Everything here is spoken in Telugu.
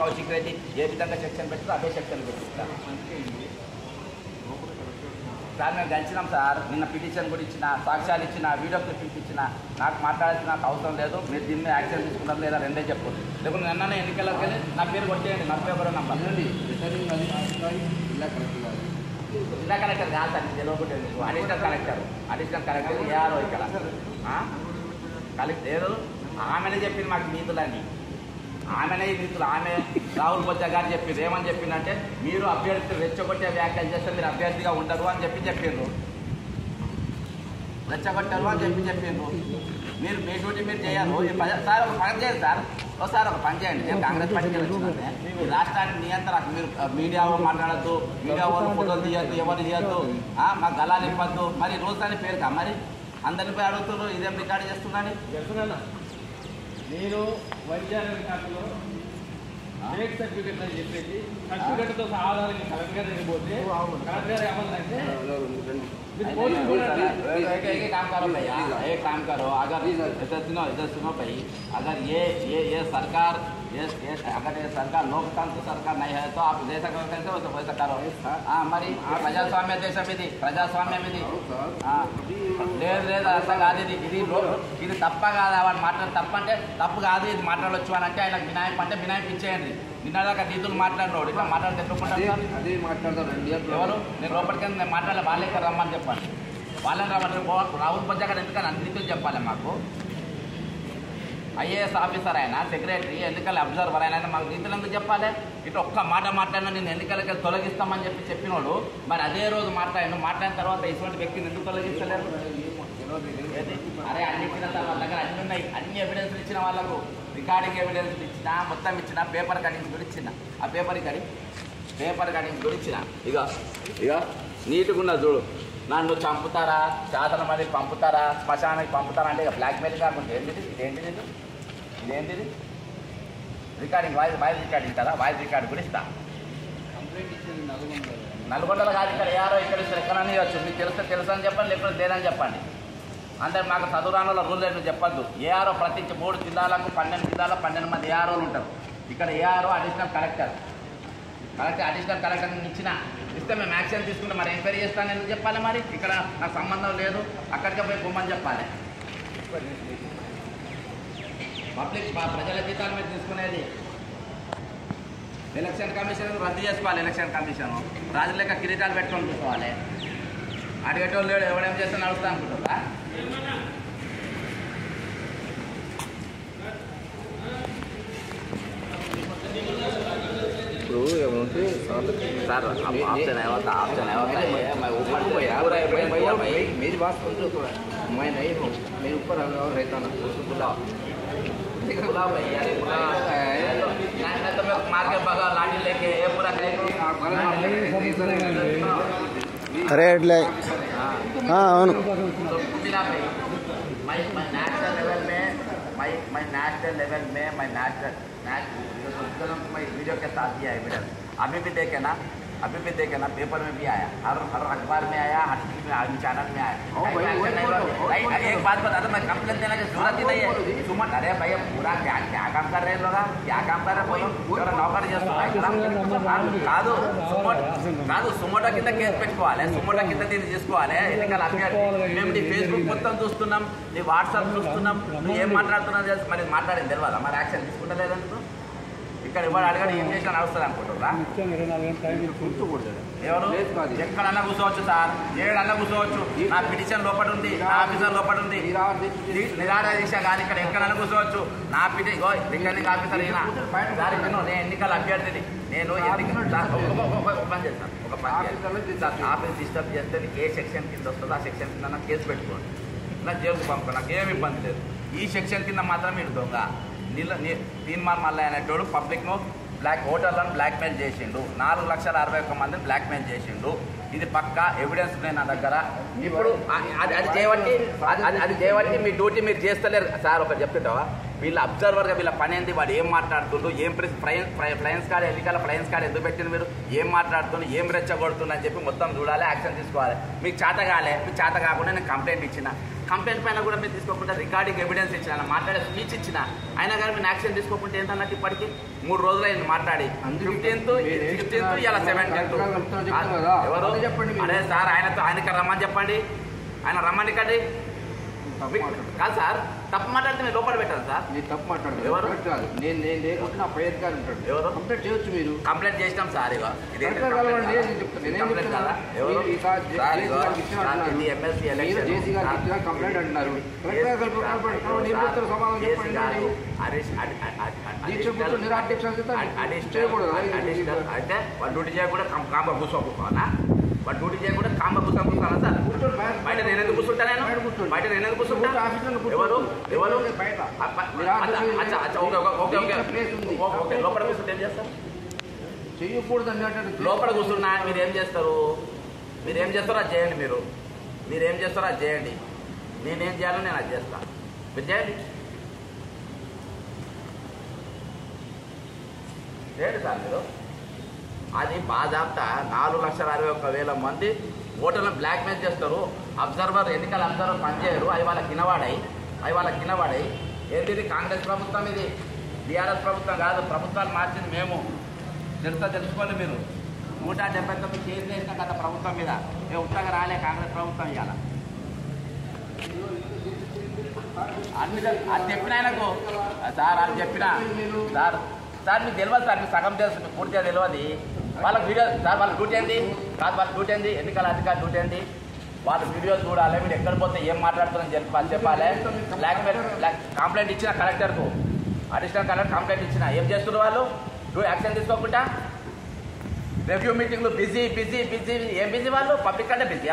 కౌశిక్ రెడ్డి ఏ విధంగా సెక్షన్ పెట్టారో అదే సెక్షన్ పెట్టిస్తారు సార్. మేము గెలిచినాం సార్. నిన్న పిటిషన్ కూడా ఇచ్చిన, సాక్ష్యాలు ఇచ్చిన, వీడియో క్లిప్పింగ్ ఇచ్చిన. నాకు మాట్లాడాల్సిన నాకు అవసరం లేదు. మీరు దీని మీద యాక్షన్ తీసుకుంటారు లేదా రెండే చెప్పు. లేకపోతే నిన్న ఎన్నికలకు వెళ్ళి నా పేరు కొట్టేయండి, నా పేరు నంబర్. జిల్లా కలెక్టర్ కాదు సార్, తెలియకుండా ఎందుకు. అడిషనల్ కలెక్టర్ ఏఆర్ఓ ఇక్కడ కలెక్టర్. ఆమెనే చెప్పింది మాకు నీతులని. ఆమెనే నీతులు. ఆమె రాహుల్ బొజ్జా గారు చెప్పింది. ఏమని చెప్పిందంటే మీరు అభ్యర్థి రెచ్చగొట్టే వ్యాఖ్యలు చేస్తే మీరు అభ్యర్థిగా ఉండరు అని చెప్పిండ్రు. రెచ్చగొట్టారు అని చెప్పిండ్రు. మీరు మీ డ్యూటీ మీరు చేయాలి. సార్ ఒక పని చేయండి సార్. ఒకసారి ఒక పని చేయండి. నేను కాంగ్రెస్ పార్టీకి వచ్చిందంటే మీ రాష్ట్రానికి నియంత్రణ. మీరు మీడియా మాట్లాడద్దు, మీడియా వాళ్ళు ఫోటోలు తీయద్దు, ఎవరు తీయద్దు, మాకు గలాలు ఇవ్వద్దు. మరి రోజు అని పేరు కా మరి అందరిని పోయి అడుగుతున్నారు ఇదేం రికార్డు చేస్తున్నాను. నేను వైద్యాల రికార్డులో డేట్ సర్టిఫికెట్ అని చెప్పేసి సర్టిఫికెట్తో ఆధారంగా కలెక్టర్ గారు వెళ్ళిపోతే కలెక్టర్ గారు ఏమన్నారంటే काम करो भैया, एक काम करो. अगर इधर सुनो भाई, अगर ये सरकार अगर ये सरकार लोकतंत्र सरकार नहीं है तो आप जैसा करो कैसे हो तो वैसा करो. మరి ప్రజాస్వామ్య దేశం ఇది, ప్రజాస్వామ్యం ఇది. లేదు అర్థం కాదు. ఇది తప్ప కాదు. వాడు మాట్లాడి తప్ప అంటే తప్పు కాదు, ఇది మాట్లాడవచ్చు అని అంటే ఆయనకు వినాయకం అంటే వినాయకం ఇచ్చేయండి. నిన్నదాకా నీతులు మాట్లాడినోడు ఇట్లా మాట్లాడితే ఎవరు నేను లోపలికి నేను మాట్లాడాలి. వాళ్ళే ఇక్కడ రమ్మని చెప్పండి. వాళ్ళని రమ్మని రాహుల్ బొజ్జా గారు ఎందుకని అన్ని నీతులు చెప్పాలి మాకు. ఐఏఎస్ ఆఫీసర్ అయినా, సెక్రటరీ, ఎన్నికల అబ్జర్వర్ అయినా మాకు నీతులు ఎందుకు చెప్పాలి. ఇట్లా ఒక్క మాట మాట్లాడినా నేను ఎన్నికలకి తొలగిస్తామని చెప్పినోడు మరి అదే రోజు మాట్లాడిన తర్వాత ఇటువంటి వ్యక్తిని ఎందుకు తొలగిస్తలేరు. అరే అన్ని ఇచ్చిన వాళ్ళ దగ్గర అన్ని ఉన్నాయి. అన్ని ఎవిడెన్స్లు ఇచ్చిన వాళ్ళకు, రికార్డింగ్ ఎవిడెన్స్ ఇచ్చిన, మొత్తం ఇచ్చిన, పేపర్ కటింగ్స్ కూడా ఇచ్చిన. ఆ పేపర్ కటింగ్స్ కూడా ఇచ్చిన. ఇక నీట్గా ఉన్న చూడు. నన్ను చంపుతారా, శాసన మందికి పంపుతారా, శ్మశానానికి పంపుతారా అంటే ఇక బ్లాక్మెయిల్ కాకుండా ఇదేంటిది రికార్డింగ్, వాయిస్ రికార్డింగ్ కదా. వాయిస్ రికార్డు కూడా ఇస్తా. నల్గొండలో కాదు, ఇక్కడ ఏఆర్ఓ ఇక్కడ ఎక్కడన్నా ఇవ్వచ్చు. మీకు తెలుసు అని చెప్పండి, లేకపోతే లేదని చెప్పండి. అంటే మాకు చదువురానుల రూల్ ఏంటో చెప్పొద్దు. ఏఆర్ఓ ప్రతి 3 జిల్లాలకు 12 జిల్లాలో 12 మంది ఏఆర్ఓలు ఉంటారు. ఇక్కడ ఏఆర్ఓ అడిషనల్ కలెక్టర్ ఇస్తే మేము యాక్షన్ తీసుకుంటే మరి ఎంక్వైరీ చేస్తాను ఎందుకు చెప్పాలి. మరి ఇక్కడ నాకు సంబంధం లేదు, అక్కడికే పోయి పొమ్మని చెప్పాలి. పబ్లిక్ ప్రజల జీతాల మీద తీసుకునేది. ఎలక్షన్ కమిషన్ రద్దు చేసుకోవాలి. ఎలక్షన్ కమిషన్ రాజులేక కిరీటాలు పెట్టుకొని చూసుకోవాలి. అడిగేటోళ్ళు లేడు, ఎవడేం చేస్తే నడుస్తా అనుకుంటుందా. सर ऑप्शन आया होता है मैं ऊपर को यार भैया भाई मेरी बात सुन लो थोड़ा. मैं नहीं हूँ, मेरे ऊपर और रहता ना उसको बुलाओ भैया. नहीं तो मैं मार के भगा लाठी लेके ये पूरा अरे అవును. मैं नेशनल लेवल में वीडियो के साथ दिया एविडेंस. अभी भी देखे ना पेपर में भी आया, हर अखबार में आया, हर टीवी में, हर चैनल में आया. एक बात बता दो, मैं कंप्लेन देने की जरूरत ही नहीं है. सुमन अरे भैया पूरा क्या काम कर रहे हैं लोग, क्या काम कर रहे हैं. नौकरी కాదు సుమోటో కింద కేసు పెట్టుకోవాలి. సుమోటో కింద దీన్ని చేసుకోవాలి. ఎన్నికల అభ్యర్థి మేము నీ ఫేస్బుక్ మొత్తం చూస్తున్నాం, నీ వాట్సాప్ చూస్తున్నాం, నువ్వు ఏం మాట్లాడుతున్నావు తెలుసు. మరి మాట్లాడింది తెలియదా, మరి యాక్షన్ తీసుకుంటలేదందుకు. ఇక్కడ ఇవాళ అడగడం ఏం చేసినా నడుస్తుంది అనుకుంటున్నా. ఎవరు ఎక్కడన్నా కూర్చోవచ్చు సార్, ఏడన్నా కూర్చోవచ్చు. నా పిటిషన్ లోపల ఉంది, నా ఆఫీసర్ లోపల ఉంది. నిరాహార దీక్ష కానీ ఇక్కడ ఎక్కడన్నా కూర్చోవచ్చు. నా రిటర్నింగ్ ఆఫీసర్ అయినా దానికి నేను ఎన్నికల అభ్యర్థిని. నేను పని చేస్తాను. ఒక పని ఆఫీస్ డిస్టర్బ్ చేస్తే ఏ సెక్షన్ కింద వస్తుందో ఆ సెక్షన్ కింద నాకు కేసు పెట్టుకోండి. నాకు జైలుకు పంపుకో, నాకు ఏమి ఇబ్బంది లేదు. ఈ సెక్షన్ కింద మాత్రం మీరు దొంగ తీన్మార్ మల్లయ్య అనేటోడు పబ్లిక్ను ఓటర్లను బ్లాక్మెయిల్ చేసిండు. 4,61,000 మందిని బ్లాక్మెయిల్ చేసిండు. ఇది పక్కా ఎవిడెన్స్ ఉన్నాయి నా దగ్గర. ఇప్పుడు అది చేయబట్టి మీ డ్యూటీ మీరు చేస్తలేరు సార్. ఒకటి చెప్తుంటావా, వీళ్ళ అబ్జర్వర్గా వీళ్ళ పని ఏంది, వాడు ఏం మాట్లాడుతుండ్రు, ఏం ఫ్లయన్స్ కార్డ్ ఎన్నికల ఫ్లయన్స్ కార్డ్ ఎందుకు పెట్టింది, మీరు ఏం మాట్లాడుతుండ్రు, ఏం రెచ్చగొడుతుండ్రు అని చెప్పి మొత్తం చూడాలి, యాక్షన్ తీసుకోవాలి. మీకు చేత కాకుండా నేను కంప్లైంట్ ఇచ్చిన. కంప్లైంట్ పైన కూడా మీరు తీసుకోకుండా రికార్డింగ్ ఎవిడెన్స్ ఇచ్చిన ఆయన మాట్లాడే స్పీచ్ ఇచ్చిన అయినా కానీ మీరు యాక్షన్ తీసుకోకుంటే ఏంటన్నట్టు ఇప్పటికి 3 రోజులు అయింది మాట్లాడి 15th, 16th, ఇలా 17th. ఎవరు అదే సార్ ఆయనకి రమ్మని చెప్పండి, ఆయన రమ్మని కండి. కాదు సార్, తప్పు మాట్లాడితే మీరు లోపల పెట్టాలి సార్. మీరు తప్పు మాట్లాడదు ఎవరు నేను లేకుండా పై అధికారి ఉంటాడు. ఎవరు కంప్లైంట్ చేయొచ్చు. మీరు కంప్లైంట్ చేసినాం సార్. ఇక జేసీ గారికి ఇచ్చిన కంప్లైంట్ అంటున్నారు. అయితే వాళ్ళు డ్యూటీ చేయకుండా కాంబ కూర్చోకపోనా, వాడు డ్యూటీ చేయకుండా కాంబ కూర్చోనా సార్? బయట నేను ఎందుకు కూర్చుంటా? బయట నేను ఎందుకు కూర్చుంటా? ఎవరు ఓకే లోపల కూర్చుంటే ఏం చేస్తారు? చెయ్యకూడదు అన్నట్టు లోపల కూర్చున్నా మీరేం చేస్తారు? మీరేం చేస్తారో అది చేయండి. మీరేం చేస్తారో అది చేయండి. నేనేం చేయాలో నేను అది చేస్తాను. మీరు చేయండి సార్. మీరు అది బాజాబ్తా 4,61,000 మంది ఓటర్లను బ్లాక్మెయిల్ చేస్తారు. ఎన్నికల అబ్జర్వర్ పనిచేయరు. అవి వాళ్ళకి కినవాడై ఏంటిది కాంగ్రెస్ ప్రభుత్వం, ఇది టీఆర్ఎస్ ప్రభుత్వం కాదు. ప్రభుత్వాలు మార్చింది మేము. తెలుసుకోండి మీరు. 179 కేసులు వేసిన గత ప్రభుత్వం మీద. మేము ఉత్తగా రాలే కాంగ్రెస్ ప్రభుత్వం ఇవాళ. అది చెప్పిన ఆయనకు సార్, అది చెప్పిన సార్ మీకు తెలియదు సార్. మీకు సగం తెలుసు, మీకు పూర్తిగా తెలియదు. వాళ్ళకి వీడియో సార్, వాళ్ళ డ్యూటీ ఏంది కాదు, వాళ్ళ డ్యూటీ ఏంది, ఎన్నికల అధికారి డ్యూటీ ఏంది? వాళ్ళు వీడియో చూడాలి. మీరు ఎక్కడ పోతే ఏం మాట్లాడుతున్నారని చెప్పాలి. కంప్లైంట్ ఇచ్చిన కలెక్టర్కు, అడిషనల్ కలెక్టర్ కంప్లైంట్ ఇచ్చిన. ఏం చేస్తున్నారు వాళ్ళు? యాక్షన్ తీసుకోకుండా రివ్యూ మీటింగ్లు బిజీ. ఏం బిజీ వాళ్ళు? పబ్లిక్ అంటే బిజీ.